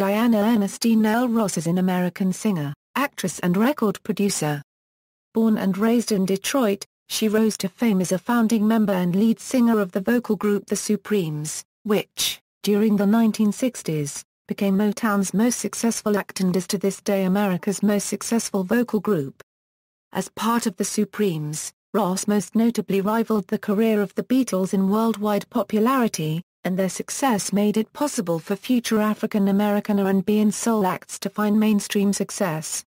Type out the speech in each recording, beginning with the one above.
Diana Ernestine Earl Ross is an American singer, actress and record producer. Born and raised in Detroit, she rose to fame as a founding member and lead singer of the vocal group The Supremes, which, during the 1960s, became Motown's most successful act and is to this day America's most successful vocal group. As part of The Supremes, Ross most notably rivaled the career of the Beatles in worldwide popularity, and their success made it possible for future African-American R&B and soul acts to find mainstream success.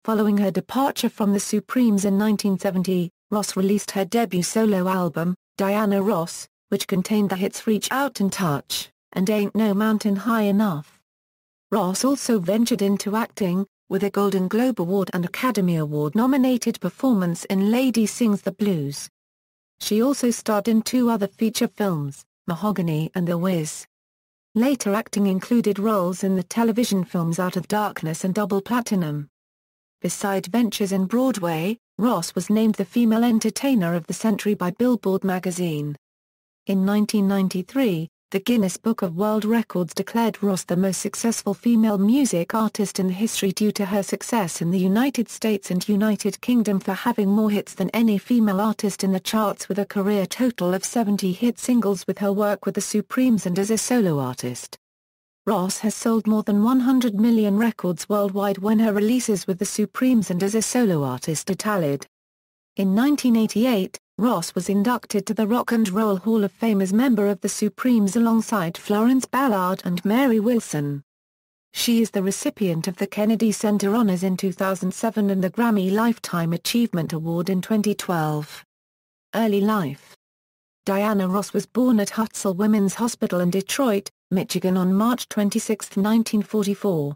Following her departure from The Supremes in 1970, Ross released her debut solo album, Diana Ross, which contained the hits Reach Out and Touch, and Ain't No Mountain High Enough. Ross also ventured into acting, with a Golden Globe Award and Academy Award-nominated performance in Lady Sings the Blues. She also starred in two other feature films, Mahogany and The Wiz. Later acting included roles in the television films Out of Darkness and Double Platinum. Beside ventures in Broadway, Ross was named the Female Entertainer of the Century by Billboard magazine. In 1993, the Guinness Book of World Records declared Ross the most successful female music artist in history due to her success in the United States and United Kingdom for having more hits than any female artist in the charts, with a career total of 70 hit singles with her work with the Supremes and as a solo artist. Ross has sold more than 100 million records worldwide when her releases with the Supremes and as a solo artist are tallied. In 1988, Ross was inducted to the Rock and Roll Hall of Fame as member of the Supremes alongside Florence Ballard and Mary Wilson. She is the recipient of the Kennedy Center Honors in 2007 and the Grammy Lifetime Achievement Award in 2012. Early life. Diana Ross was born at Hutzel Women's Hospital in Detroit, Michigan on March 26, 1944.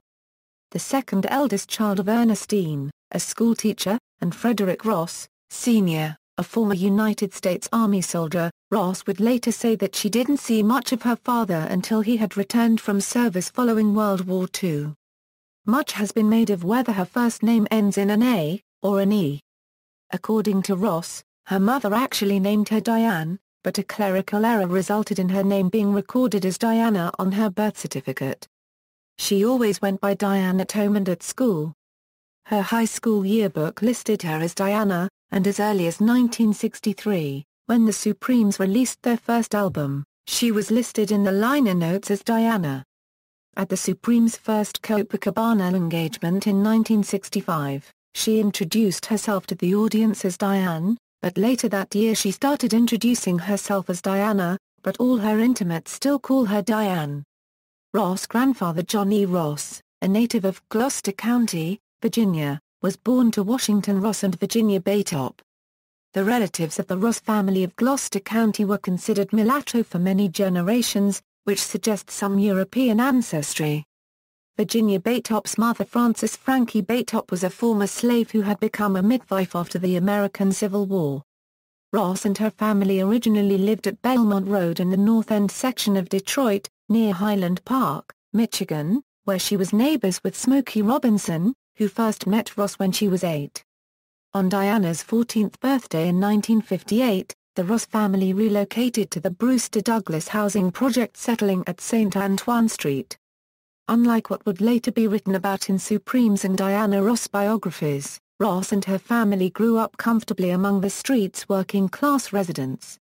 The second eldest child of Ernestine, a schoolteacher, and Frederick Ross, Sr., a former United States Army soldier. Ross would later say that she didn't see much of her father until he had returned from service following World War II. Much has been made of whether her first name ends in an A, or an E. According to Ross, her mother actually named her Diane, but a clerical error resulted in her name being recorded as Diana on her birth certificate. She always went by Diane at home and at school. Her high school yearbook listed her as Diana, and as early as 1963, when the Supremes released their first album, she was listed in the liner notes as Diana. At the Supremes' first Copacabana engagement in 1965, she introduced herself to the audience as Diane, but later that year she started introducing herself as Diana, but all her intimates still call her Diane. Ross' grandfather John E. Ross, a native of Gloucester County, Virginia, was born to Washington Ross and Virginia Baytop. The relatives of the Ross family of Gloucester County were considered mulatto for many generations, which suggests some European ancestry. Virginia Baytop's mother Frances Frankie Baytop was a former slave who had become a midwife after the American Civil War. Ross and her family originally lived at Belmont Road in the North End section of Detroit, near Highland Park, Michigan, where she was neighbors with Smokey Robinson, who first met Ross when she was 8. On Diana's 14th birthday in 1958, the Ross family relocated to the Brewster Douglass housing project, settling at St. Antoine Street. Unlike what would later be written about in Supremes and Diana Ross biographies, Ross and her family grew up comfortably among the street's working-class residents.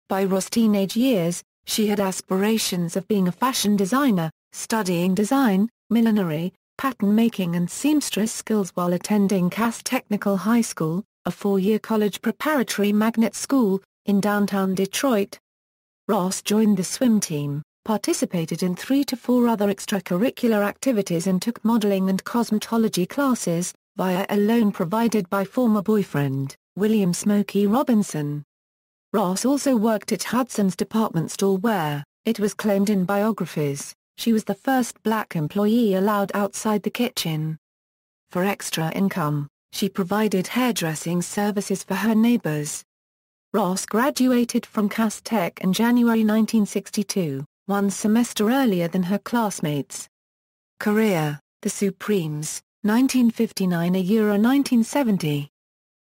By Ross' teenage years, she had aspirations of being a fashion designer, studying design, millinery, pattern-making and seamstress skills while attending Cass Technical High School, a 4-year college preparatory magnet school, in downtown Detroit. Ross joined the swim team, participated in 3 to 4 other extracurricular activities and took modeling and cosmetology classes, via a loan provided by former boyfriend, William Smokey Robinson. Ross also worked at Hudson's department store where, it was claimed in biographies, she was the first black employee allowed outside the kitchen. For extra income, she provided hairdressing services for her neighbors. Ross graduated from Cass Tech in January 1962, 1 semester earlier than her classmates. Career: The Supremes, 1959 to 1970.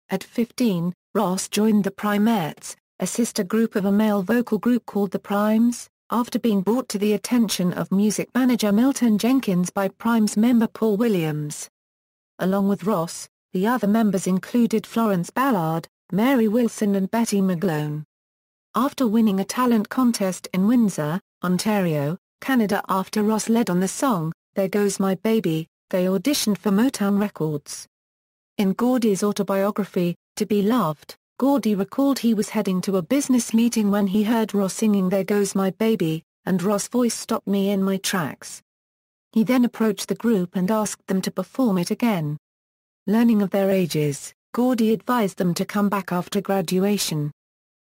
At 15, Ross joined the Primettes, a sister group of a male vocal group called the Primes, after being brought to the attention of music manager Milton Jenkins by Prime's member Paul Williams. Along with Ross, the other members included Florence Ballard, Mary Wilson and Betty McGlone. After winning a talent contest in Windsor, Ontario, Canada after Ross led on the song, There Goes My Baby, they auditioned for Motown Records. In Gordy's autobiography, To Be Loved, Gordy recalled he was heading to a business meeting when he heard Ross singing There Goes My Baby, and Ross' voice stopped me in my tracks. He then approached the group and asked them to perform it again. Learning of their ages, Gordy advised them to come back after graduation.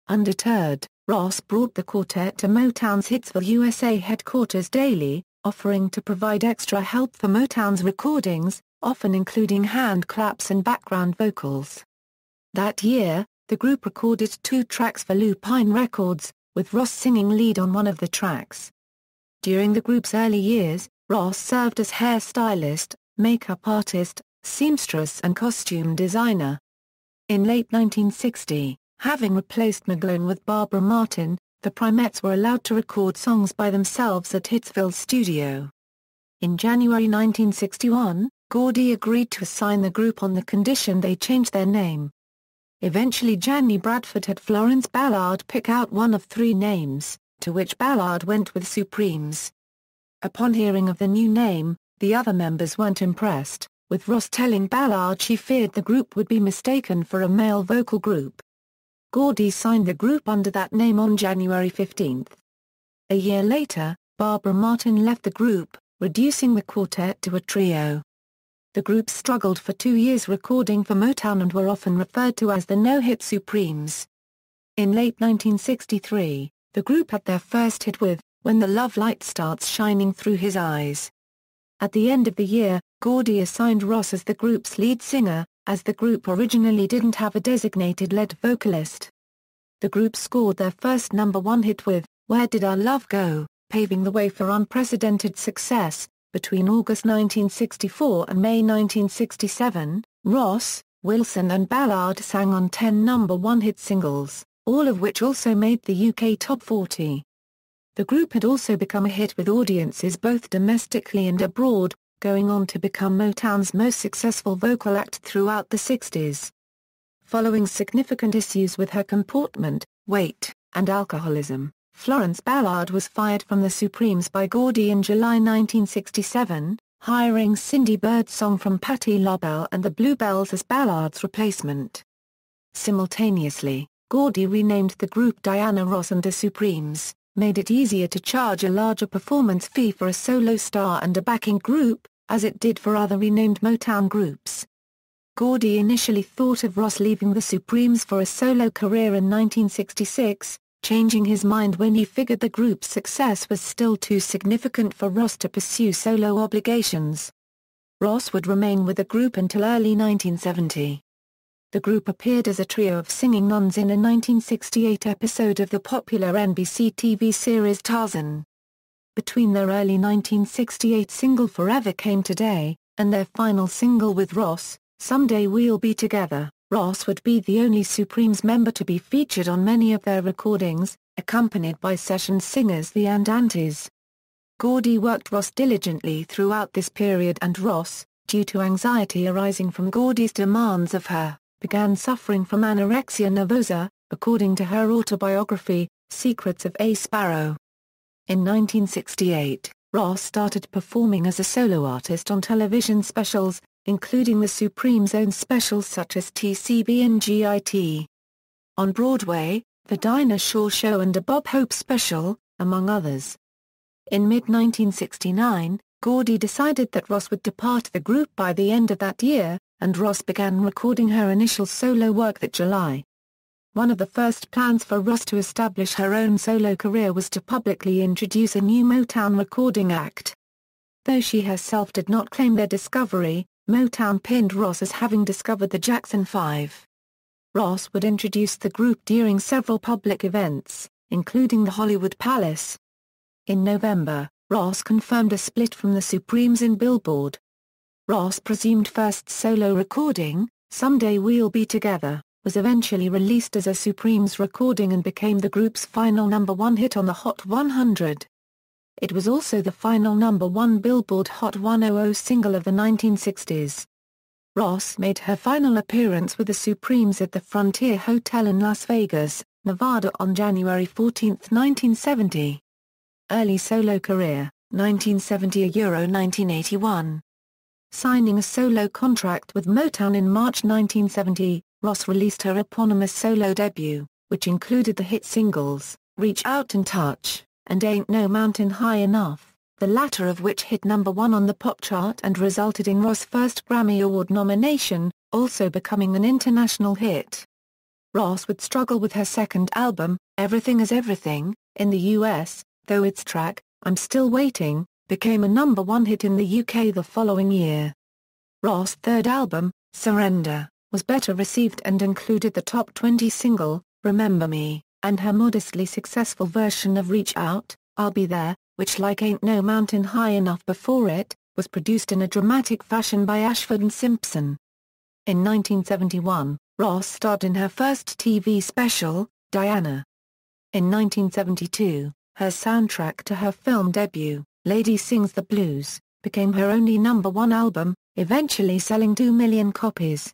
Undeterred, Ross brought the quartet to Motown's Hitsville, USA headquarters daily, offering to provide extra help for Motown's recordings, often including hand claps and background vocals. That year, the group recorded 2 tracks for Lupine Records, with Ross singing lead on one of the tracks. During the group's early years, Ross served as hairstylist, makeup artist, seamstress and costume designer. In late 1960, having replaced McGlone with Barbara Martin, the Primettes were allowed to record songs by themselves at Hitsville's studio. In January 1961, Gordy agreed to assign the group on the condition they changed their name. Eventually Janny Bradford had Florence Ballard pick out one of 3 names, to which Ballard went with Supremes. Upon hearing of the new name, the other members weren't impressed, with Ross telling Ballard she feared the group would be mistaken for a male vocal group. Gordy signed the group under that name on January 15. A year later, Barbara Martin left the group, reducing the quartet to a trio. The group struggled for 2 years recording for Motown and were often referred to as the No-Hit Supremes. In late 1963, the group had their first hit with When the Love Light Starts Shining Through His Eyes. At the end of the year, Gordy assigned Ross as the group's lead singer, as the group originally didn't have a designated lead vocalist. The group scored their first #1 hit with Where Did Our Love Go?, paving the way for unprecedented success. Between August 1964 and May 1967, Ross, Wilson and Ballard sang on 10 #1 hit singles, all of which also made the UK Top 40. The group had also become a hit with audiences both domestically and abroad, going on to become Motown's most successful vocal act throughout the 60s. Following significant issues with her comportment, weight, and alcoholism, Florence Ballard was fired from the Supremes by Gordy in July 1967, hiring Cindy Birdsong from Patti LaBelle and the Bluebells as Ballard's replacement. Simultaneously, Gordy renamed the group Diana Ross and the Supremes, made it easier to charge a larger performance fee for a solo star and a backing group, as it did for other renamed Motown groups. Gordy initially thought of Ross leaving the Supremes for a solo career in 1966, changing his mind when he figured the group's success was still too significant for Ross to pursue solo obligations. Ross would remain with the group until early 1970. The group appeared as a trio of singing nuns in a 1968 episode of the popular NBC TV series Tarzan. Between their early 1968 single Forever Came Today, and their final single with Ross, Someday We'll Be Together, Ross would be the only Supremes member to be featured on many of their recordings, accompanied by session singers the Andantes. Gordy worked Ross diligently throughout this period and Ross, due to anxiety arising from Gordy's demands of her, began suffering from anorexia nervosa, according to her autobiography, Secrets of a Sparrow. In 1968, Ross started performing as a solo artist on television specials, including the Supremes' own specials such as TCB and GIT. On Broadway, The Dinah Shore Show and a Bob Hope special, among others. In mid-1969, Gordy decided that Ross would depart the group by the end of that year, and Ross began recording her initial solo work that July. One of the first plans for Ross to establish her own solo career was to publicly introduce a new Motown recording act. Though she herself did not claim their discovery, Motown pinned Ross as having discovered the Jackson 5. Ross would introduce the group during several public events, including the Hollywood Palace. In November, Ross confirmed a split from the Supremes in Billboard. Ross' presumed first solo recording, Someday We'll Be Together, was eventually released as a Supremes recording and became the group's final #1 hit on the Hot 100. It was also the final #1 Billboard Hot 100 single of the 1960s. Ross made her final appearance with the Supremes at the Frontier Hotel in Las Vegas, Nevada on January 14, 1970. Early solo career, 1970–1981. Signing a solo contract with Motown in March 1970, Ross released her eponymous solo debut, which included the hit singles, Reach Out and Touch, and Ain't No Mountain High Enough, the latter of which hit #1 on the pop chart and resulted in Ross' first Grammy Award nomination, also becoming an international hit. Ross would struggle with her second album, Everything Is Everything, in the US, though its track, I'm Still Waiting, became a #1 hit in the UK the following year. Ross' third album, Surrender, was better received and included the top 20 single, Remember Me, and her modestly successful version of Reach Out, I'll Be There, which like Ain't No Mountain High Enough before it, was produced in a dramatic fashion by Ashford and Simpson. In 1971, Ross starred in her first TV special, Diana. In 1972, her soundtrack to her film debut, Lady Sings the Blues, became her only #1 album, eventually selling 2 million copies.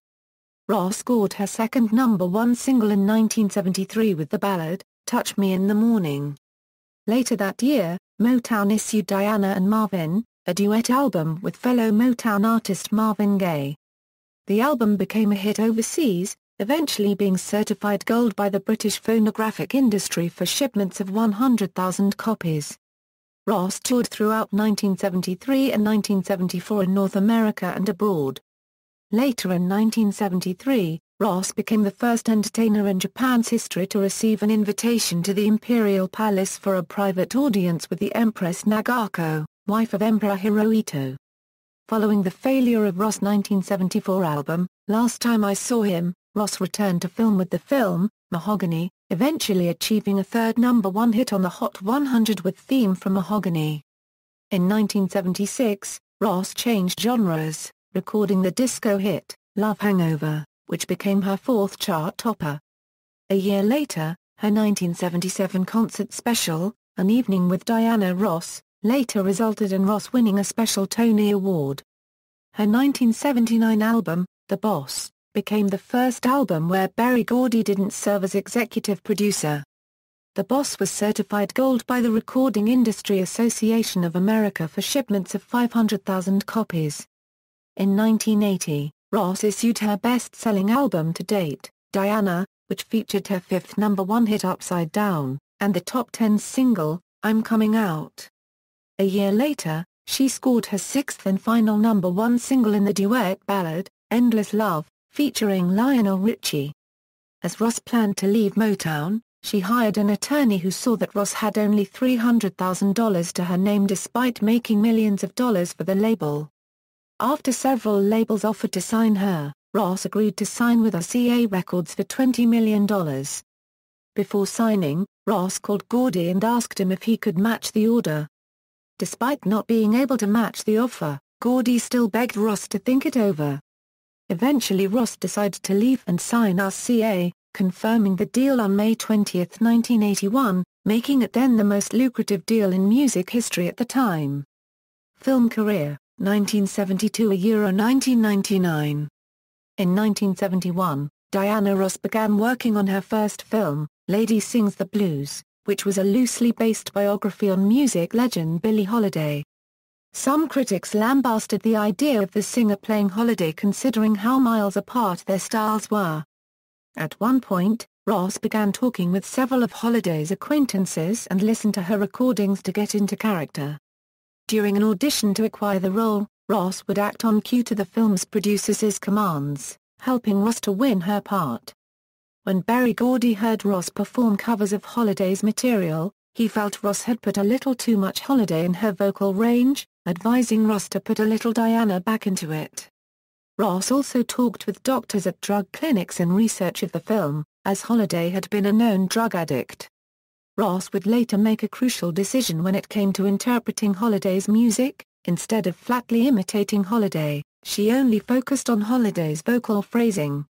Ross scored her second #1 single in 1973 with the ballad, Touch Me in the Morning. Later that year, Motown issued Diana and Marvin, a duet album with fellow Motown artist Marvin Gaye. The album became a hit overseas, eventually being certified gold by the British phonographic industry for shipments of 100,000 copies. Ross toured throughout 1973 and 1974 in North America and abroad. Later in 1973, Ross became the first entertainer in Japan's history to receive an invitation to the Imperial Palace for a private audience with the Empress Nagako, wife of Emperor Hirohito. Following the failure of Ross' 1974 album, Last Time I Saw Him, Ross returned to film with the film, Mahogany, eventually achieving a third #1 hit on the Hot 100 with Theme from Mahogany. In 1976, Ross changed genres, recording the disco hit, Love Hangover, which became her fourth chart topper. A year later, her 1977 concert special, An Evening with Diana Ross, later resulted in Ross winning a special Tony Award. Her 1979 album, The Boss, became the first album where Berry Gordy didn't serve as executive producer. The Boss was certified gold by the Recording Industry Association of America for shipments of 500,000 copies. In 1980, Ross issued her best-selling album to date, Diana, which featured her fifth #1 hit Upside Down, and the top 10 single, I'm Coming Out. A year later, she scored her sixth and final #1 single in the duet ballad, Endless Love, featuring Lionel Richie. As Ross planned to leave Motown, she hired an attorney who saw that Ross had only $300,000 to her name despite making millions of dollars for the label. After several labels offered to sign her, Ross agreed to sign with RCA Records for $20 million. Before signing, Ross called Gordy and asked him if he could match the order. Despite not being able to match the offer, Gordy still begged Ross to think it over. Eventually Ross decided to leave and sign RCA, confirming the deal on May 20, 1981, making it then the most lucrative deal in music history at the time. Film career, 1972–1999. In 1971, Diana Ross began working on her first film, Lady Sings the Blues, which was a loosely based biography on music legend Billie Holiday. Some critics lambasted the idea of the singer playing Holiday considering how miles apart their styles were. At one point, Ross began talking with several of Holiday's acquaintances and listened to her recordings to get into character. During an audition to acquire the role, Ross would act on cue to the film's producers' commands, helping Ross to win her part. When Berry Gordy heard Ross perform covers of Holiday's material, he felt Ross had put a little too much Holiday in her vocal range, advising Ross to put a little Diana back into it. Ross also talked with doctors at drug clinics in research of the film, as Holiday had been a known drug addict. Ross would later make a crucial decision when it came to interpreting Holiday's music. Instead of flatly imitating Holiday, she only focused on Holiday's vocal phrasing.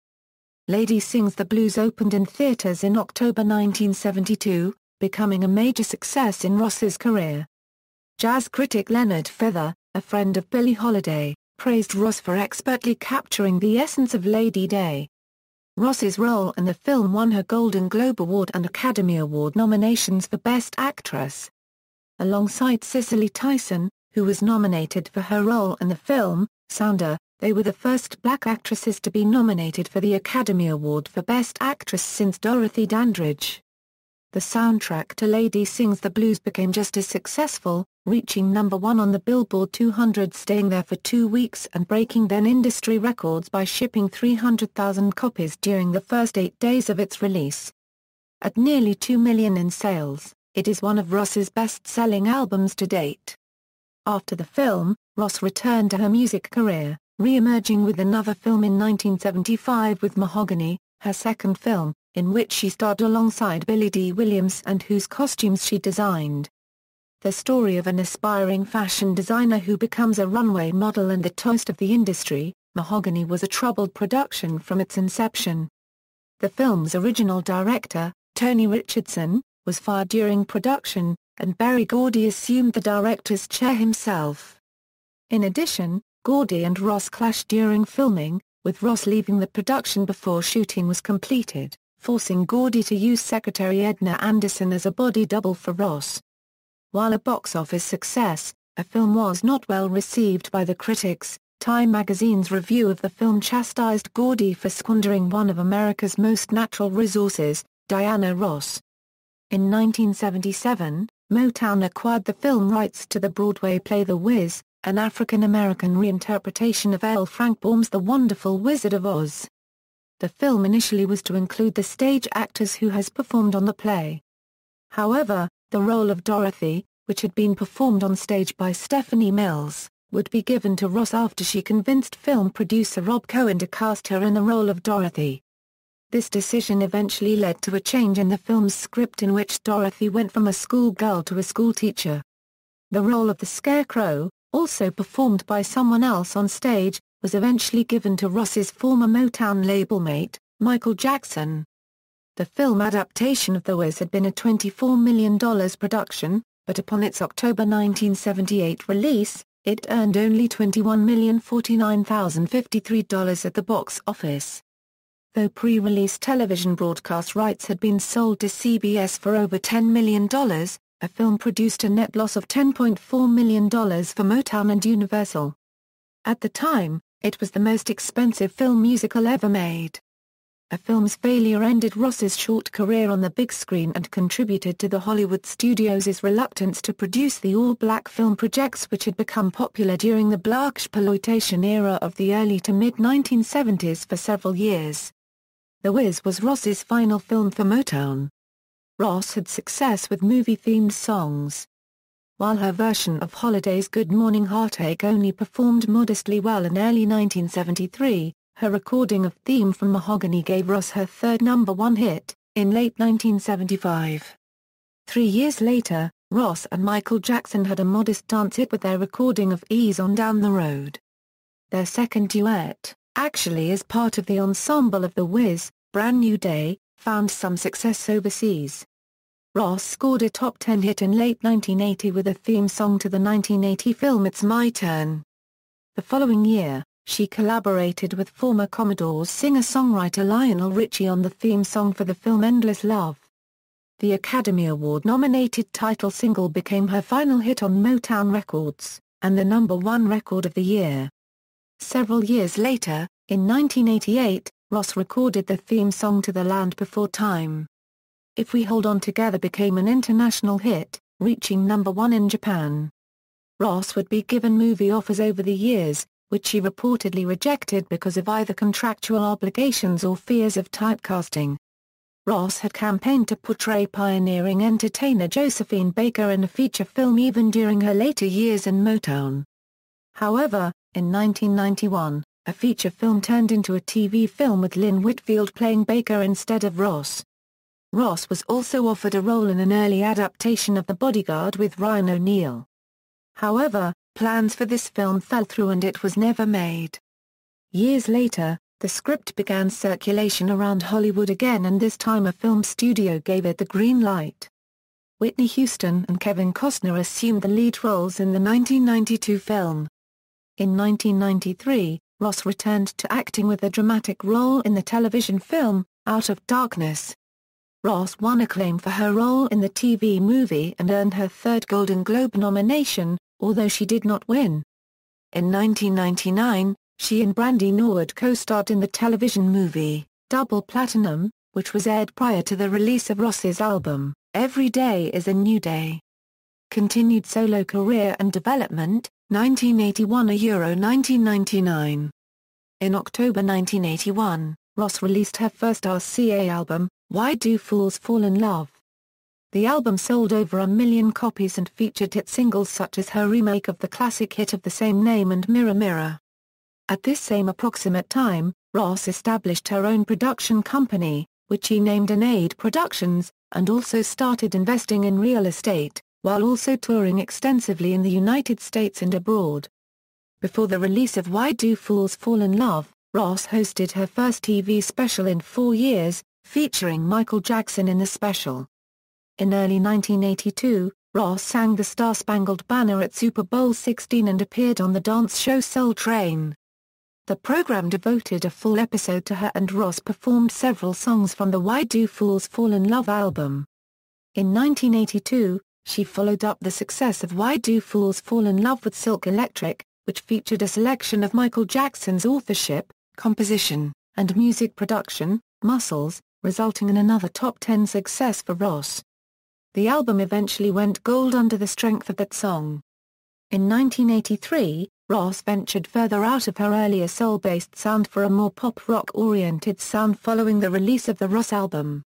Lady Sings the Blues opened in theaters in October 1972, becoming a major success in Ross's career. Jazz critic Leonard Feather, a friend of Billie Holiday, praised Ross for expertly capturing the essence of Lady Day. Ross's role in the film won her Golden Globe Award and Academy Award nominations for Best Actress. Alongside Cicely Tyson, who was nominated for her role in the film, Sounder, they were the first black actresses to be nominated for the Academy Award for Best Actress since Dorothy Dandridge. The soundtrack to Lady Sings the Blues became just as successful, reaching number 1 on the Billboard 200, staying there for 2 weeks and breaking then industry records by shipping 300,000 copies during the first 8 days of its release. At nearly 2 million in sales, it is one of Ross's best-selling albums to date. After the film, Ross returned to her music career, re-emerging with another film in 1975 with Mahogany, her second film, in which she starred alongside Billy Dee Williams and whose costumes she designed. The story of an aspiring fashion designer who becomes a runway model and the toast of the industry, Mahogany was a troubled production from its inception. The film's original director, Tony Richardson, was fired during production, and Berry Gordy assumed the director's chair himself. In addition, Gordy and Ross clashed during filming, with Ross leaving the production before shooting was completed, forcing Gordy to use secretary Edna Anderson as a body double for Ross. While a box office success, the film was not well received by the critics. Time magazine's review of the film chastised Gordy for squandering one of America's most natural resources, Diana Ross. In 1977, Motown acquired the film rights to the Broadway play The Wiz, an African-American reinterpretation of L. Frank Baum's The Wonderful Wizard of Oz. The film initially was to include the stage actors who has performed on the play. However, the role of Dorothy, which had been performed on stage by Stephanie Mills, would be given to Ross after she convinced film producer Rob Cohen to cast her in the role of Dorothy. This decision eventually led to a change in the film's script in which Dorothy went from a schoolgirl to a schoolteacher. The role of the Scarecrow, also performed by someone else on stage, was eventually given to Ross's former Motown label mate, Michael Jackson. The film adaptation of The Wiz had been a $24 million production, but upon its October 1978 release, it earned only $21,049,053 at the box office. Though pre-release television broadcast rights had been sold to CBS for over $10 million, the film produced a net loss of $10.4 million for Motown and Universal. At the time, it was the most expensive film musical ever made. The film's failure ended Ross's short career on the big screen and contributed to the Hollywood studios' reluctance to produce the all-black film projects which had become popular during the blaxploitation era of the early to mid-1970s for several years. The Wiz was Ross's final film for Motown. Ross had success with movie-themed songs. While her version of Holiday's Good Morning Heartache only performed modestly well in early 1973, her recording of Theme from Mahogany gave Ross her third #1 hit, in late 1975. 3 years later, Ross and Michael Jackson had a modest dance hit with their recording of Ease on Down the Road. Their second duet, actually as part of the ensemble of The Wiz, Brand New Day, found some success overseas. Ross scored a top 10 hit in late 1980 with a theme song to the 1980 film It's My Turn. The following year, she collaborated with former Commodores singer-songwriter Lionel Richie on the theme song for the film Endless Love. The Academy Award-nominated title single became her final hit on Motown Records, and the #1 record of the year. Several years later, in 1988, Ross recorded the theme song to The Land Before Time. If We Hold On Together became an international hit, reaching #1 in Japan. Ross would be given movie offers over the years, which she reportedly rejected because of either contractual obligations or fears of typecasting. Ross had campaigned to portray pioneering entertainer Josephine Baker in a feature film even during her later years in Motown. However, in 1991, a feature film turned into a TV film with Lynn Whitfield playing Baker instead of Ross. Ross was also offered a role in an early adaptation of The Bodyguard with Ryan O'Neal. However, plans for this film fell through and it was never made. Years later, The script began circulation around Hollywood again, and this time a film studio gave it the green light. Whitney Houston and Kevin Costner assumed the lead roles in the 1992 film. In 1993, Ross returned to acting with a dramatic role in the television film, Out of Darkness. Ross won acclaim for her role in the TV movie and earned her third Golden Globe nomination, although she did not win. In 1999, she and Brandy Norwood co-starred in the television movie, Double Platinum, which was aired prior to the release of Ross's album, Every Day is a New Day. Continued solo career and development, 1981 to 1999. In October 1981, Ross released her first RCA album, Why Do Fools Fall in Love? The album sold over 1 million copies and featured hit singles such as her remake of the classic hit of the same name and Mirror Mirror. At this same approximate time, Ross established her own production company, which he named Anade Productions, and also started investing in real estate, while also touring extensively in the United States and abroad. Before the release of Why Do Fools Fall in Love, Ross hosted her first TV special in 4 years, featuring Michael Jackson in the special. In early 1982, Ross sang the Star-Spangled Banner at Super Bowl XVI and appeared on the dance show Soul Train. The program devoted a full episode to her, and Ross performed several songs from the Why Do Fools Fall in Love album. In 1982, she followed up the success of Why Do Fools Fall in Love with Silk Electric, which featured a selection of Michael Jackson's authorship, composition, and music production, Muscles, resulting in another top 10 success for Ross. The album eventually went gold under the strength of that song. In 1983, Ross ventured further out of her earlier soul-based sound for a more pop-rock-oriented sound following the release of the Ross album.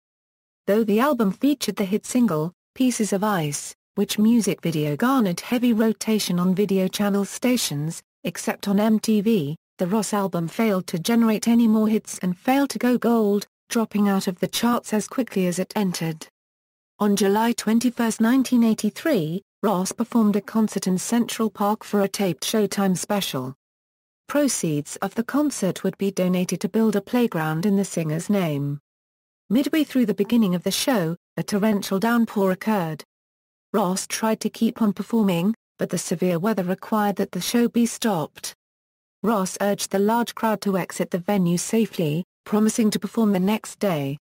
Though the album featured the hit single, Pieces of Ice, which music video garnered heavy rotation on video channel stations, except on MTV, the Ross album failed to generate any more hits and failed to go gold, dropping out of the charts as quickly as it entered. On July 21, 1983, Ross performed a concert in Central Park for a taped Showtime special. Proceeds of the concert would be donated to build a playground in the singer's name. Midway through the beginning of the show, a torrential downpour occurred. Ross tried to keep on performing, but the severe weather required that the show be stopped. Ross urged the large crowd to exit the venue safely, promising to perform the next day.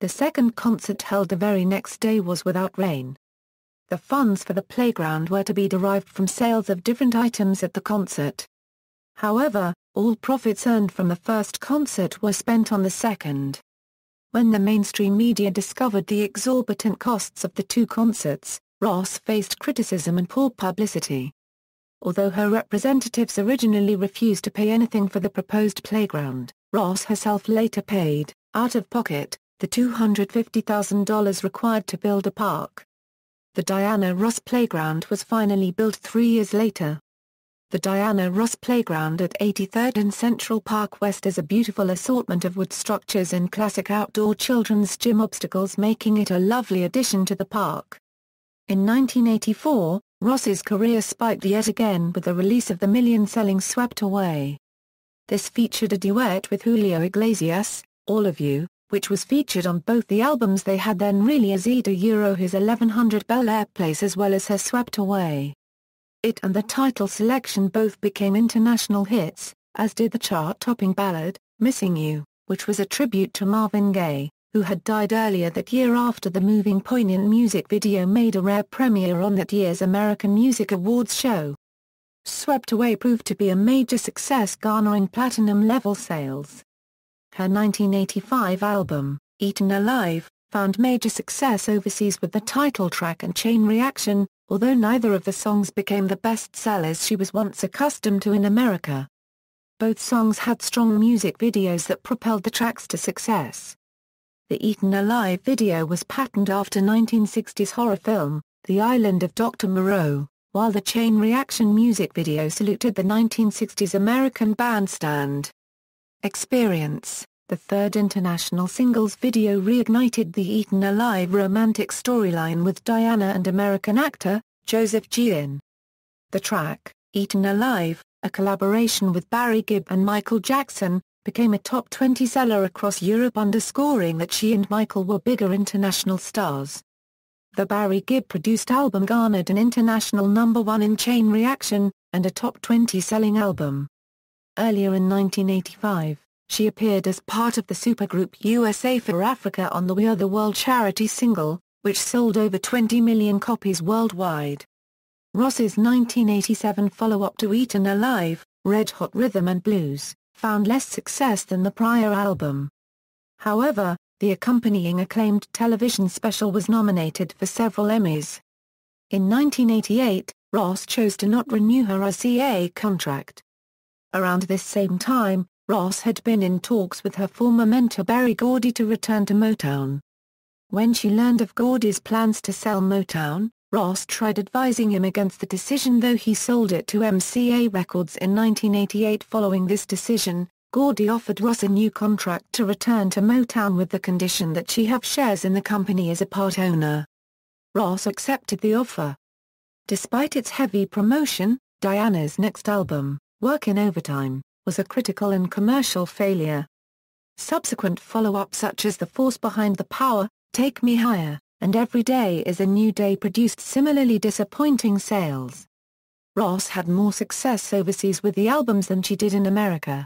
The second concert held the very next day was without rain. The funds for the playground were to be derived from sales of different items at the concert. However, all profits earned from the first concert were spent on the second. When the mainstream media discovered the exorbitant costs of the two concerts, Ross faced criticism and poor publicity. Although her representatives originally refused to pay anything for the proposed playground, Ross herself later paid, out of pocket, the $250,000 required to build a park. The Diana Ross Playground was finally built 3 years later. The Diana Ross Playground at 83rd and Central Park West is a beautiful assortment of wood structures and classic outdoor children's gym obstacles, making it a lovely addition to the park. In 1984, Ross's career spiked yet again with the release of the million-selling Swept Away. This featured a duet with Julio Iglesias, All of You, which was featured on both the albums they had then released, his 1100 Bel Air Place as well as her Swept Away. It and the title selection both became international hits, as did the chart-topping ballad, Missing You, which was a tribute to Marvin Gaye, who had died earlier that year after the moving poignant music video made a rare premiere on that year's American Music Awards show. Swept Away proved to be a major success, garnering platinum-level sales. Her 1985 album, Eaten Alive, found major success overseas with the title track and Chain Reaction, although neither of the songs became the best-sellers she was once accustomed to in America. Both songs had strong music videos that propelled the tracks to success. The Eaten Alive video was patterned after 1960s horror film, The Island of Dr. Moreau, while the Chain Reaction music video saluted the 1960s American bandstand. Experience, the third international singles video, reignited the Eaten Alive romantic storyline with Diana and American actor, Joseph Guillen. The track, Eaten Alive, a collaboration with Barry Gibb and Michael Jackson, became a top 20 seller across Europe, underscoring that she and Michael were bigger international stars. The Barry Gibb-produced album garnered an international #1 in Chain Reaction, and a top 20 selling album. Earlier in 1985, she appeared as part of the supergroup USA for Africa on the We Are the World charity single, which sold over 20 million copies worldwide. Ross's 1987 follow-up to Eaten Alive, Red Hot Rhythm and Blues, found less success than the prior album. However, the accompanying acclaimed television special was nominated for several Emmys. In 1988, Ross chose to not renew her RCA contract. Around this same time, Ross had been in talks with her former mentor Berry Gordy to return to Motown. When she learned of Gordy's plans to sell Motown, Ross tried advising him against the decision, though he sold it to MCA Records in 1988. Following this decision, Gordy offered Ross a new contract to return to Motown with the condition that she have shares in the company as a part owner. Ross accepted the offer. Despite its heavy promotion, Diana's next album, Workin' Overtime, was a critical and commercial failure. Subsequent follow-ups such as The Force Behind the Power, Take Me Higher, and Every Day Is a New Day produced similarly disappointing sales. Ross had more success overseas with the albums than she did in America.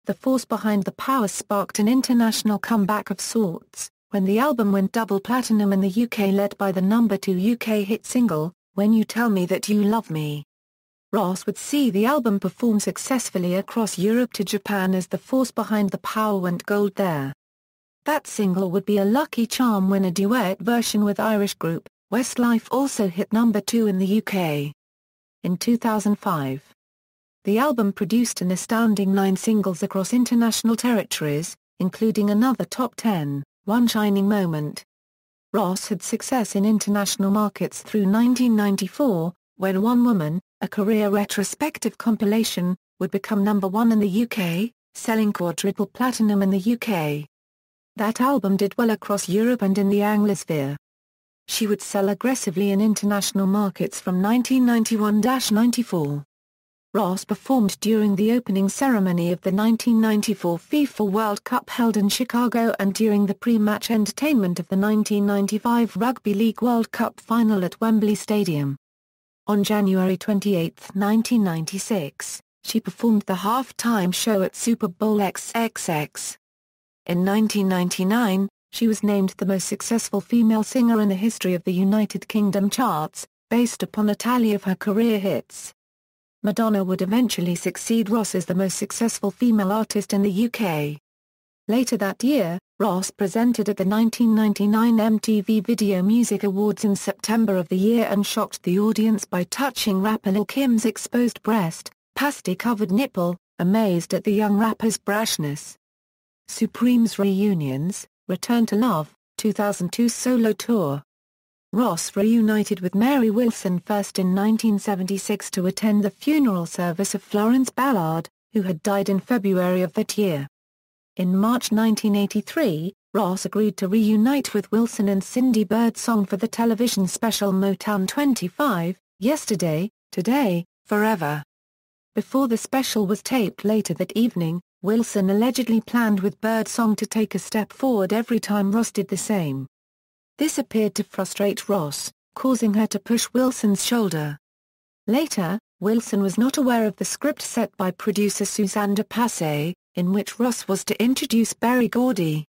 The Force Behind the Power sparked an international comeback of sorts, when the album went double platinum in the UK, led by the #2 UK hit single, When You Tell Me That You Love Me. Ross would see the album perform successfully across Europe to Japan as The Force Behind the Power went gold there. That single would be a lucky charm when a duet version with Irish group, Westlife, also hit #2 in the UK. In 2005, the album produced an astounding 9 singles across international territories, including another top 10, One Shining Moment. Ross had success in international markets through 1994, when One Woman, a career retrospective compilation, would become #1 in the UK, selling quadruple platinum in the UK. That album did well across Europe and in the Anglosphere. She would sell aggressively in international markets from 1991-94. Ross performed during the opening ceremony of the 1994 FIFA World Cup held in Chicago and during the pre-match entertainment of the 1995 Rugby League World Cup final at Wembley Stadium. On January 28, 1996, she performed the half-time show at Super Bowl XXX. In 1999, she was named the most successful female singer in the history of the United Kingdom charts, based upon a tally of her career hits. Madonna would eventually succeed Ross as the most successful female artist in the UK. Later that year, Ross presented at the 1999 MTV Video Music Awards in September of the year and shocked the audience by touching rapper Lil' Kim's exposed breast, pasty-covered nipple, amazed at the young rapper's brashness. Supreme's Reunions, Return to Love, 2002 solo tour. Ross reunited with Mary Wilson first in 1976 to attend the funeral service of Florence Ballard, who had died in February of that year. In March 1983, Ross agreed to reunite with Wilson and Cindy Birdsong for the television special Motown 25, Yesterday, Today, Forever. Before the special was taped later that evening, Wilson allegedly planned with Birdsong to take a step forward every time Ross did the same. This appeared to frustrate Ross, causing her to push Wilson's shoulder. Later, Wilson was not aware of the script set by producer Suzanne de Passe, in which Ross was to introduce Berry Gordy.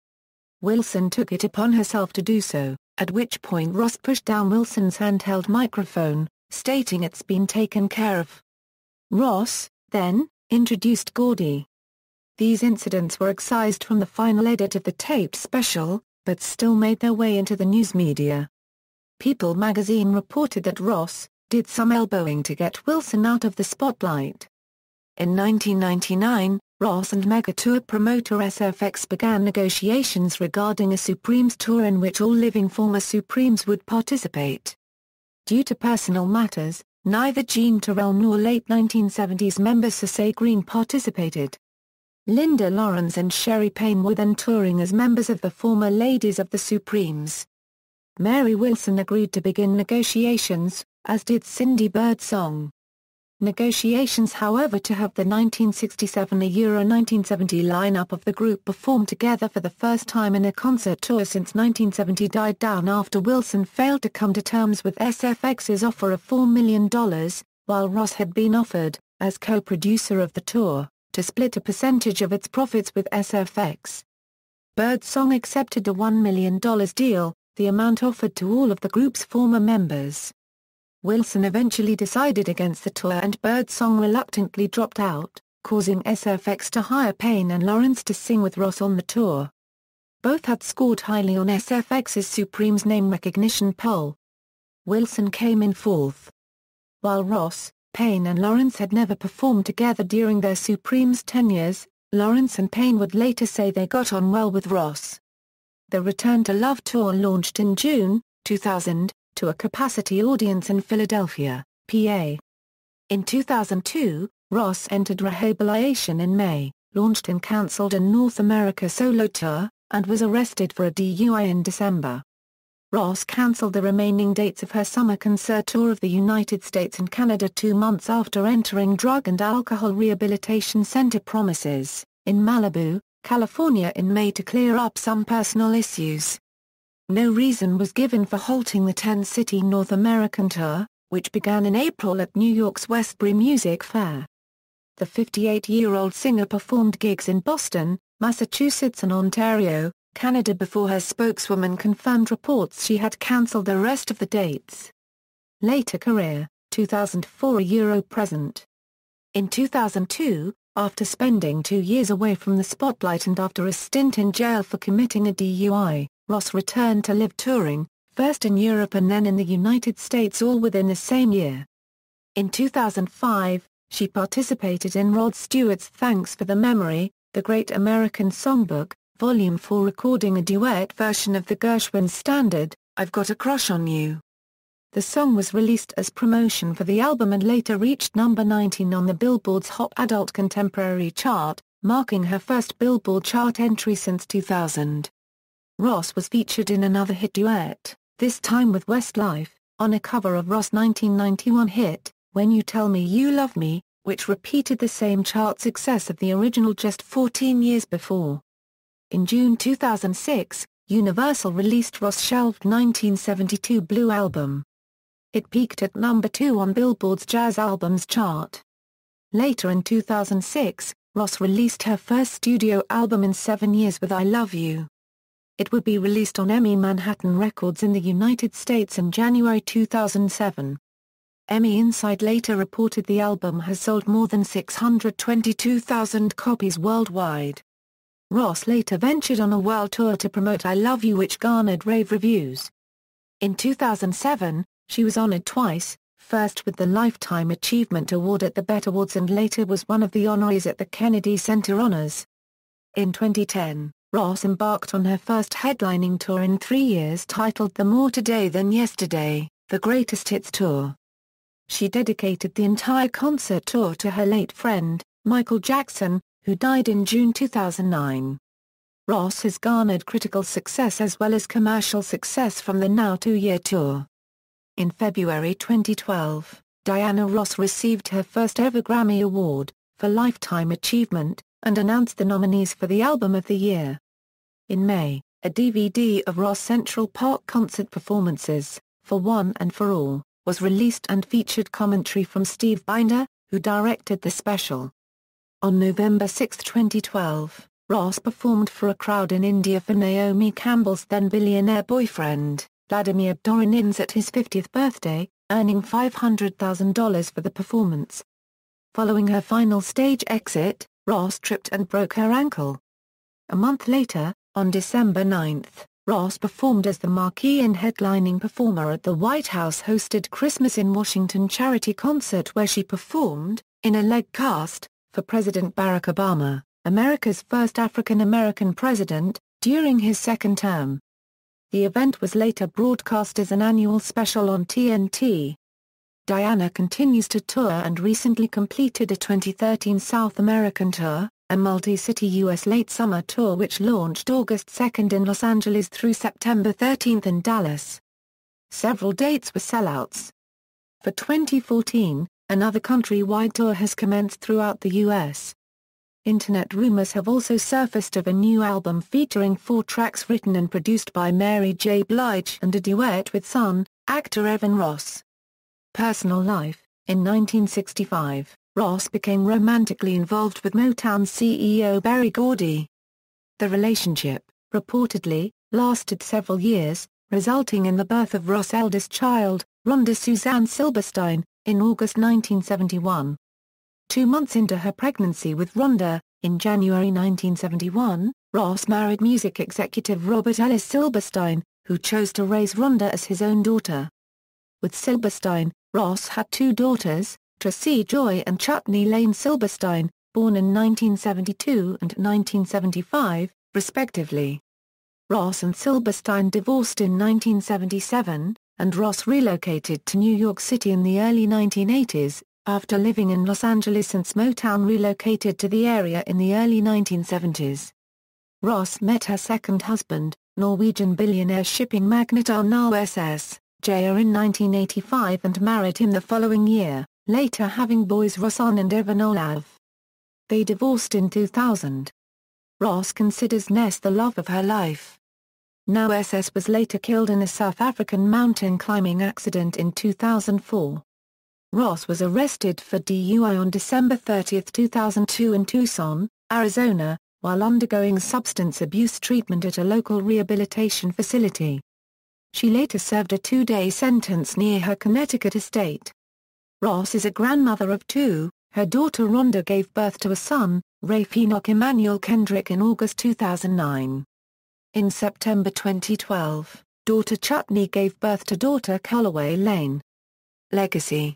Wilson took it upon herself to do so, at which point Ross pushed down Wilson's handheld microphone, stating it's been taken care of. Ross, then, introduced Gordy. These incidents were excised from the final edit of the taped special, but still made their way into the news media. People magazine reported that Ross did some elbowing to get Wilson out of the spotlight. In 1999, Ross and Megatour promoter SFX began negotiations regarding a Supremes tour in which all living former Supremes would participate. Due to personal matters, neither Jean Terrell nor late 1970s member Cissé Green participated. Linda Lawrence and Sherry Payne were then touring as members of the former Ladies of the Supremes. Mary Wilson agreed to begin negotiations, as did Cindy Birdsong. Negotiations however to have the 1967–1970 lineup of the group perform together for the first time in a concert tour since 1970 died down after Wilson failed to come to terms with SFX's offer of $4 million, while Ross had been offered, as co-producer of the tour, to split a percentage of its profits with SFX. Birdsong accepted a $1 million deal, the amount offered to all of the group's former members. Wilson eventually decided against the tour and Birdsong reluctantly dropped out, causing SFX to hire Payne and Lawrence to sing with Ross on the tour. Both had scored highly on SFX's Supremes name recognition poll. Wilson came in fourth. While Ross, Payne and Lawrence had never performed together during their Supremes tenures, Lawrence and Payne would later say they got on well with Ross. The Return to Love tour launched in June 2000, to a capacity audience in Philadelphia, PA. In 2002, Ross entered rehabilitation in May, launched and cancelled a North America solo tour, and was arrested for a DUI in December. Ross cancelled the remaining dates of her summer concert tour of the United States and Canada 2 months after entering Drug and Alcohol Rehabilitation Center Promises, in Malibu, California in May to clear up some personal issues. No reason was given for halting the 10-city North American tour, which began in April at New York's Westbury Music Fair. The 58-year-old singer performed gigs in Boston, Massachusetts and Ontario, Canada before her spokeswoman confirmed reports she had cancelled the rest of the dates. Later career, 2004 present. In 2002, after spending 2 years away from the spotlight and after a stint in jail for committing a DUI, Ross returned to live touring, first in Europe and then in the United States all within the same year. In 2005, she participated in Rod Stewart's Thanks for the Memory, The Great American Songbook, Volume 4 recording a duet version of the Gershwin standard, I've Got a Crush on You. The song was released as promotion for the album and later reached number 19 on the Billboard's Hot Adult Contemporary chart, marking her first Billboard chart entry since 2000. Ross was featured in another hit duet, this time with Westlife, on a cover of Ross' 1991 hit, When You Tell Me You Love Me, which repeated the same chart success of the original just 14 years before. In June 2006, Universal released Ross' shelved 1972 Blue album. It peaked at number 2 on Billboard's Jazz Albums chart. Later in 2006, Ross released her first studio album in 7 years with I Love You. It would be released on EMI Manhattan Records in the United States in January 2007. EMI Inside later reported the album has sold more than 622,000 copies worldwide. Ross later ventured on a world tour to promote I Love You, which garnered rave reviews. In 2007, she was honored twice, first with the Lifetime Achievement Award at the BET Awards and later was one of the honorees at the Kennedy Center Honors. In 2010, Ross embarked on her first headlining tour in 3 years titled The More Today Than Yesterday, The Greatest Hits Tour. She dedicated the entire concert tour to her late friend, Michael Jackson, who died in June 2009. Ross has garnered critical success as well as commercial success from the now 2-year tour. In February 2012, Diana Ross received her first ever Grammy Award, for Lifetime Achievement, and announced the nominees for the Album of the Year. In May, a DVD of Ross Central Park concert performances, For One and For All, was released and featured commentary from Steve Binder, who directed the special. On November 6, 2012, Ross performed for a crowd in India for Naomi Campbell's then-billionaire boyfriend, Vladimir Doronins, at his 50th birthday, earning $500,000 for the performance. Following her final stage exit, Ross tripped and broke her ankle. A month later, on December 9, Ross performed as the marquee and headlining performer at the White House-hosted Christmas in Washington charity concert where she performed, in a leg cast, for President Barack Obama, America's first African-American president, during his second term. The event was later broadcast as an annual special on TNT. Diana continues to tour and recently completed a 2013 South American tour, a multi-city U.S. late summer tour which launched August 2 in Los Angeles through September 13 in Dallas. Several dates were sellouts. For 2014, Another country-wide tour has commenced throughout the U.S. Internet rumors have also surfaced of a new album featuring 4 tracks written and produced by Mary J. Blige and a duet with son, actor Evan Ross. Personal life: in 1965, Ross became romantically involved with Motown CEO Berry Gordy. The relationship, reportedly, lasted several years, resulting in the birth of Ross' eldest child, Rhonda Suzanne Silberstein, in August 1971. 2 months into her pregnancy with Rhonda, in January 1971, Ross married music executive Robert Ellis Silberstein, who chose to raise Rhonda as his own daughter. With Silberstein, Ross had 2 daughters, Tracy Joy and Chutney Lane Silberstein, born in 1972 and 1975, respectively. Ross and Silberstein divorced in 1977, and Ross relocated to New York City in the early 1980s, after living in Los Angeles since Motown relocated to the area in the early 1970s. Ross met her second husband, Norwegian billionaire shipping magnate Arne S.S. Jr. in 1985 and married him the following year, later having boys Ross Arne and Evan Olav. They divorced in 2000. Ross considers Ness the love of her life. Now SS was later killed in a South African mountain climbing accident in 2004. Ross was arrested for DUI on December 30, 2002 in Tucson, Arizona, while undergoing substance abuse treatment at a local rehabilitation facility. She later served a 2-day sentence near her Connecticut estate. Ross is a grandmother of 2. Her daughter Rhonda gave birth to a son, Rafe Enoch Emmanuel Kendrick, in August 2009. In September 2012, daughter Chutney gave birth to daughter Calloway Lane. Legacy: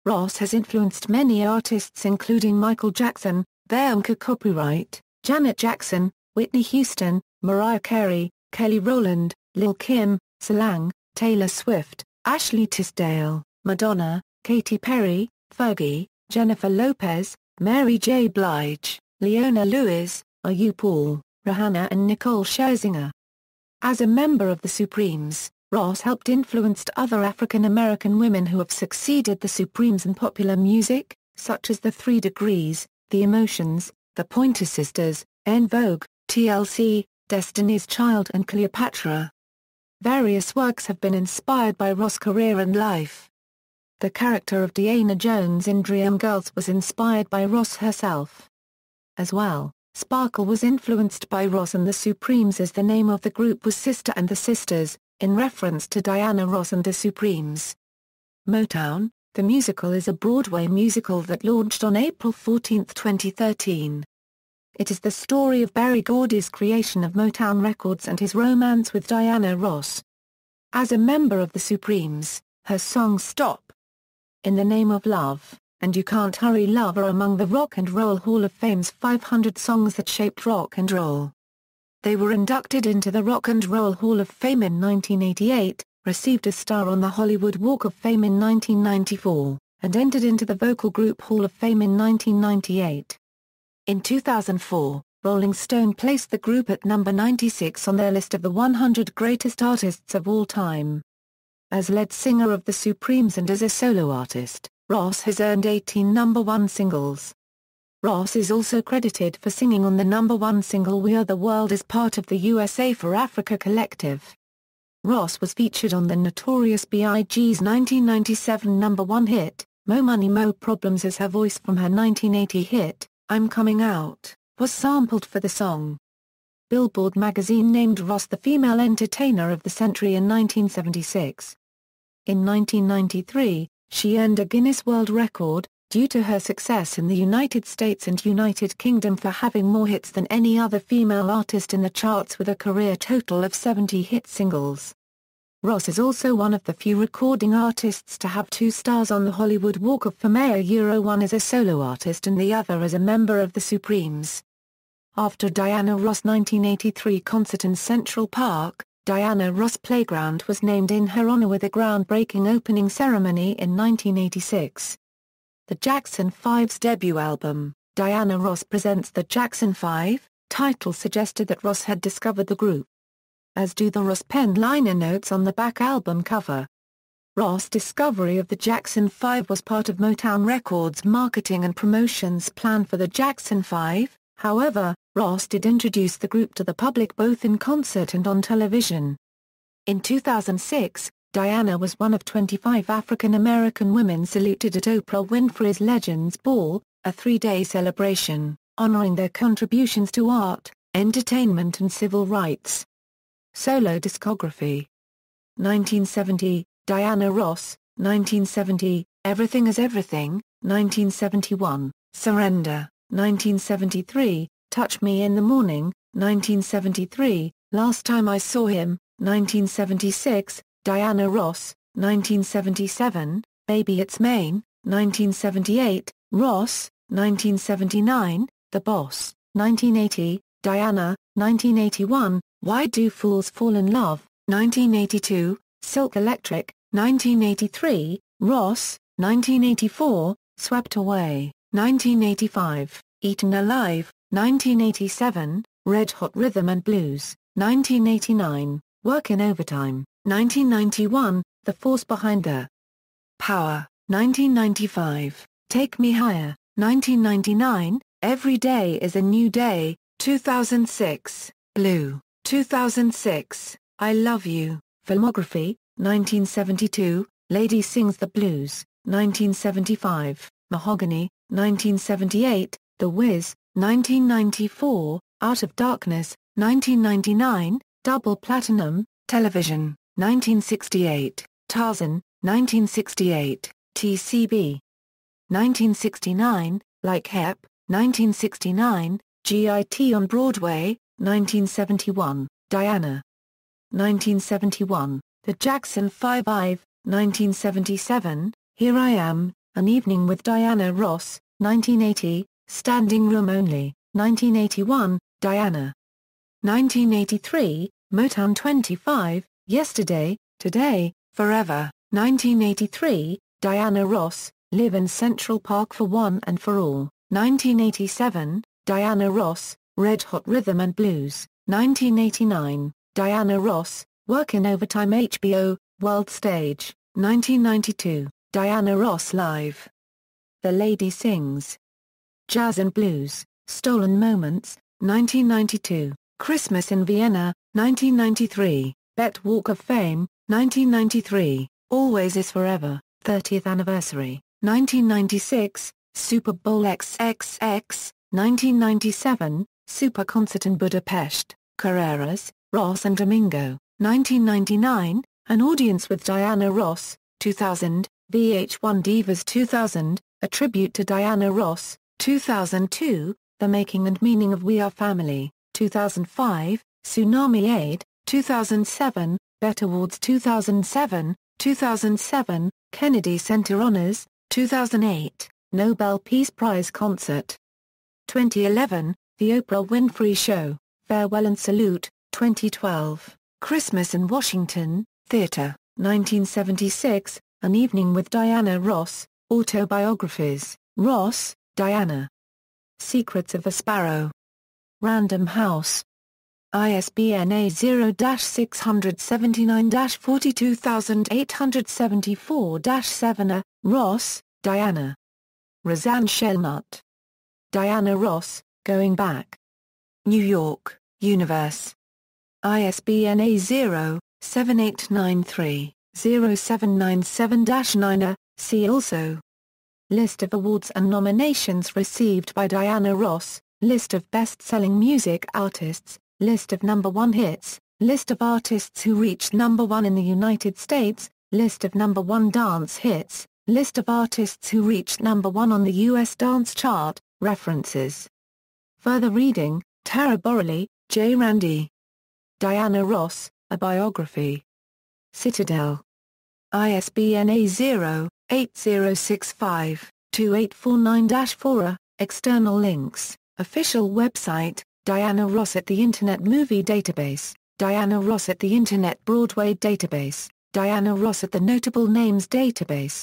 Ross has influenced many artists including Michael Jackson, Veonka Copyright, Janet Jackson, Whitney Houston, Mariah Carey, Kelly Rowland, Lil' Kim, Solange, Taylor Swift, Ashley Tisdale, Madonna, Katy Perry, Fergie, Jennifer Lopez, Mary J. Blige, Leona Lewis, RuPaul, Rihanna and Nicole Scherzinger. As a member of the Supremes, Ross helped influence other African American women who have succeeded the Supremes in popular music, such as the 3 Degrees, The Emotions, The Pointer Sisters, En Vogue, TLC, Destiny's Child and Cleopatra. Various works have been inspired by Ross' career and life. The character of Deanna Jones in Dreamgirls was inspired by Ross herself. As well, Sparkle was influenced by Ross and the Supremes, as the name of the group was Sister and the Sisters, in reference to Diana Ross and the Supremes. Motown, the musical, is a Broadway musical that launched on April 14, 2013. It is the story of Berry Gordy's creation of Motown Records and his romance with Diana Ross. As a member of the Supremes, her songs Stop, In the Name of Love, and You Can't Hurry Love are among the Rock and Roll Hall of Fame's 500 songs that shaped rock and roll. They were inducted into the Rock and Roll Hall of Fame in 1988, received a star on the Hollywood Walk of Fame in 1994, and entered into the Vocal Group Hall of Fame in 1998. In 2004, Rolling Stone placed the group at number 96 on their list of the 100 greatest artists of all time. As lead singer of the Supremes and as a solo artist, Ross has earned 18 #1 singles. Ross is also credited for singing on the #1 single We Are the World as part of the USA for Africa collective. Ross was featured on the Notorious B.I.G.'s 1997 #1 hit, Mo Money Mo Problems, as her voice from her 1980 hit, I'm Coming Out, was sampled for the song. Billboard magazine named Ross the Female Entertainer of the Century in 1976. In 1993, she earned a Guinness World Record, due to her success in the United States and United Kingdom for having more hits than any other female artist in the charts, with a career total of 70 hit singles. Ross is also one of the few recording artists to have 2 stars on the Hollywood Walk of Fame, one as a solo artist and the other as a member of the Supremes. After Diana Ross' 1983 concert in Central Park, Diana Ross Playground was named in her honor with a groundbreaking opening ceremony in 1986. The Jackson 5's debut album, Diana Ross Presents the Jackson 5, title suggested that Ross had discovered the group, as do the Ross penned liner notes on the back album cover. Ross' discovery of the Jackson 5 was part of Motown Records' marketing and promotions plan for the Jackson 5, however, Ross did introduce the group to the public both in concert and on television. In 2006, Diana was one of 25 African-American women saluted at Oprah Winfrey's Legends Ball, a three-day celebration, honoring their contributions to art, entertainment and civil rights. Solo discography. 1970, Diana Ross, 1970, Everything is Everything, 1971, Surrender, 1973, Touch Me in the Morning, 1973, Last Time I Saw Him, 1976, Diana Ross, 1977, Baby It's Maine, 1978, Ross, 1979, The Boss, 1980, Diana, 1981, Why Do Fools Fall in Love, 1982, Silk Electric, 1983, Ross, 1984, Swept Away, 1985, Eaten Alive, 1987, Red Hot Rhythm and Blues, 1989, Workin' Overtime, 1991, The Force Behind the Power, 1995, Take Me Higher, 1999, Every Day is a New Day, 2006, Blue, 2006, I Love You, Filmography, 1972, Lady Sings the Blues, 1975, Mahogany, 1978, The Wiz, 1994, Out of Darkness, 1999, Double Platinum, Television, 1968, Tarzan, 1968, TCB. 1969, Like Hep, 1969, GIT on Broadway, 1971, Diana. 1971, The Jackson 5 Live, 1977, Here I Am, An Evening with Diana Ross, 1980, Standing Room Only, 1981, Diana. 1983, Motown 25, Yesterday, Today, Forever, 1983, Diana Ross, Live in Central Park for One and for All, 1987, Diana Ross, Red Hot Rhythm and Blues, 1989, Diana Ross, Workin' Overtime HBO, World Stage, 1992, Diana Ross Live. The Lady Sings. Jazz and Blues, Stolen Moments, 1992, Christmas in Vienna, 1993, Bet Walk of Fame, 1993, Always is Forever, 30th Anniversary, 1996, Super Bowl XXX, 1997, Super Concert in Budapest, Carreras, Ross and Domingo, 1999, An Audience with Diana Ross, 2000, VH1 Divas 2000, A Tribute to Diana Ross, 2002, The Making and Meaning of We Are Family, 2005, Tsunami Aid, 2007, BET Awards 2007, 2007, Kennedy Center Honors, 2008, Nobel Peace Prize Concert. 2011, The Oprah Winfrey Show, Farewell and Salute, 2012, Christmas in Washington, Theater, 1976, An Evening with Diana Ross, Autobiographies, Ross, Diana. Secrets of a Sparrow. Random House. ISBN A0-679-42874-7 Ross, Diana. Roseanne Shellnut. Diana Ross, Going Back. New York, Universe. ISBN A0-7893-0797-9. See also. List of awards and nominations received by Diana Ross, List of best-selling music artists, List of #1 hits, List of artists who reached #1 in the United States, List of #1 dance hits, List of artists who reached #1 on the U.S. dance chart, references. Further reading, Tara Borley, J. Randy. Diana Ross, A Biography. Citadel. ISBN A0-8065-2849-4. External links, Official website, Diana Ross at the Internet Movie Database, Diana Ross at the Internet Broadway Database, Diana Ross at the Notable Names Database.